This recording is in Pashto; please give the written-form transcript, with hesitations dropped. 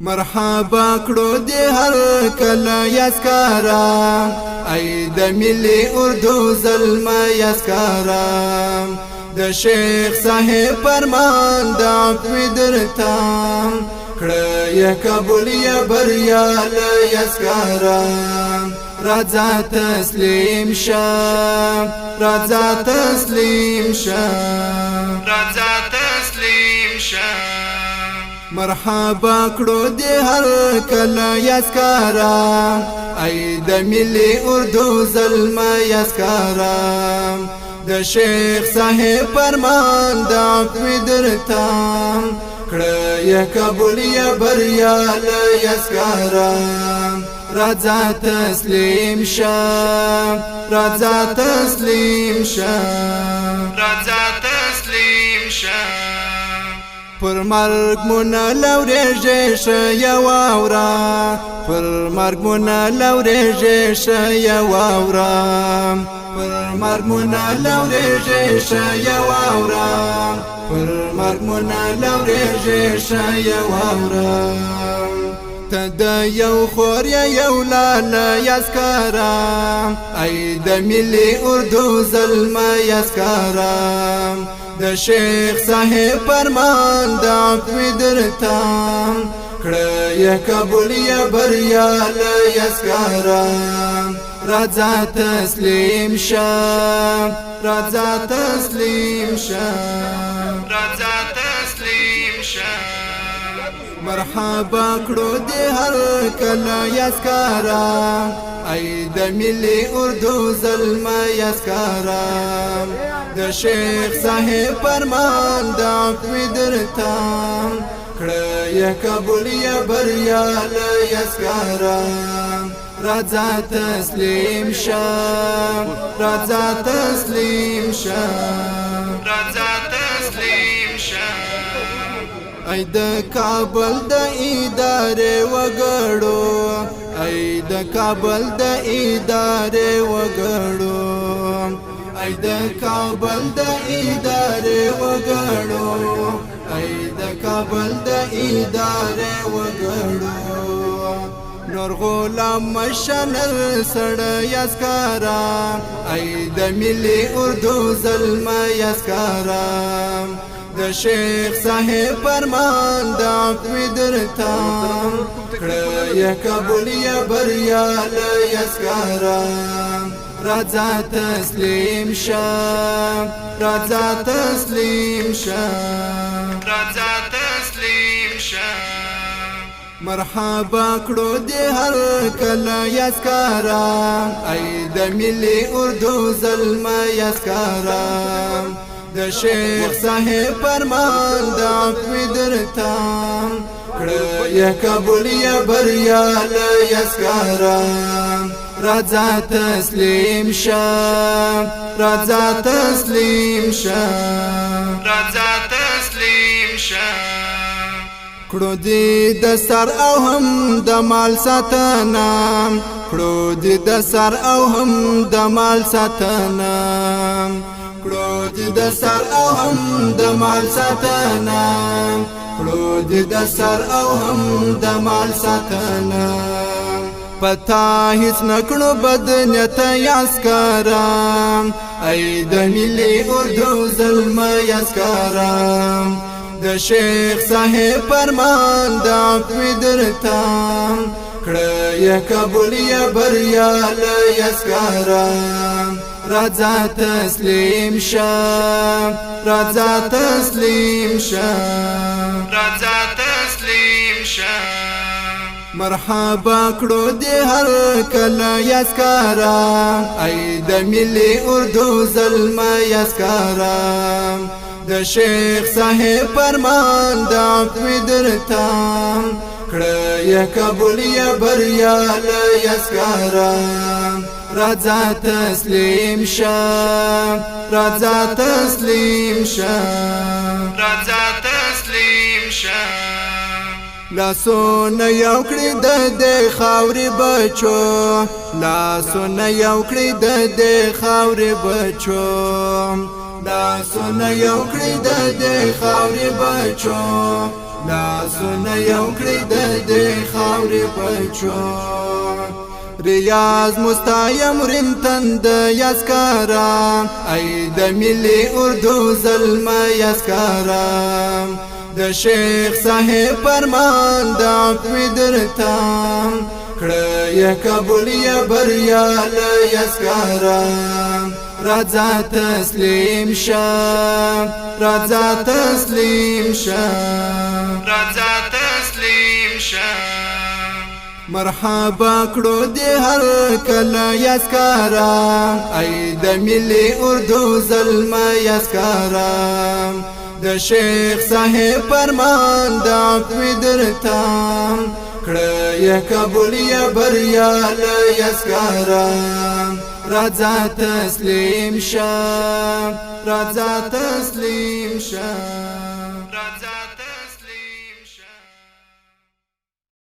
مرحبا کړو دې هر کله یسکارا ای د ملي اردو زلمه یسکارا د شیخ صاحب فرمان د عفو درته کړه یا قبول یا بریا له یسکارا راځه تسلیم شه راځه تسلیم شه راځه تسلیم شه مرحبا کړو دې هر کله یسکارا ای د ملي اردو زلمه یسکارا د شیخ صاحب فرمان د عفو درته کړه یا قبول یا بریا له یسکارا راځه تسلیم شه راځه تسلیم شه راځه تسلیم شه پر مرگ منا لوریږي شیا واورا پر مرگ منا لوریږي شیا واورا پر مرگ منا لوریږي شیا واورا پر مرگ منا لوریږي شیا واورا تدا یو خور یو لاله یسکارا ای د ملي اردو زلمه یسکارا د شیخ صاحب فرمان د عفو درته کړه یا قبول یا بریا له یسکارا راځه تسلیم شه راځه تسلیم شه راځه تسلیم شه مرحبا کړو دې هر کله یسکارا ای د ملي اردو زلمه یسکارا د شیخ صاحب فرمان د عفو درته کړه یا قبول یا بریا له یسکارا راځه تسلیم شه راځه تسلیم شه راځه تسلیم شه ای د کابل د ادارې وګړو ای د کابل د ادارې وګړو ای د کابل د ادارې وګړو ای د کابل د ادارې وګړو نور غلام مشنل سړی یسکارا ای د ملي اردو زلمه یسکارا د شیخ صاحب فرمان د عفو درته کړه یا قبول یا بریا له یسکارا راځه تسلیم شه راځه تسلیم شه راځه تسلیم شه مرحبا کړو دې هر کله یسکارا ای د ملي اردو زلمه یسکارا د شیخ صاحب فرمان د عفو درته کړه یا قبول یا بریا له یسکارا راځه تسلیم شه راځه تسلیم شه راځه تسلیم شه کړو دې د سر او هم د مال ساتنه کړو دې د سر او هم د مال ساتنه کړو دې د سر او هم د مال ساتنه کړو دې د سر او هم د مال ساتنه پتا هیڅ نکړو بد نیت یسکارا ای د ملي اردو زلمه یسکارا د شیخ صاحب فرمان د عفو درته کړه یا قبول یا بریا له یسکارا راځه تسلیم شه راځه تسلیم شه راځه تسلیم شه مرحبا کړو دې هر کله یسکارا ای د ملي اردو زلمه یسکارا د شیخ صاحب فرمان د عفو درته کړه یا قبول یا بریا له یسکارا راځه تسلیم شه راځه تسلیم شه راځه تسلیم شه لاسونه یو کړی د دې خاورې بچو لاسونه یو کړی د دې خاورې بچو لاسونه یو کړی د دې خاورې بچو لاسونه یو کړی د دې بچو ریاض مستایم رنتند یسکارم ای د ملی اردو ظلم یسکارم د شیخ صاحب فرمان د عفو درتام کړه یا قبول یا بریال یسکارم رضا تسلیم شم رضا تسلیم شم رضا تسلیم شم مرحبا کړو دی هر کله یسکارم ای د ملی اردو ظلم یسکارم د شیخ صاحب فرمان د عفو درتام کړه یا قبول یا بریال یسکارم رضا تسلیم شم رضا تسلیم شم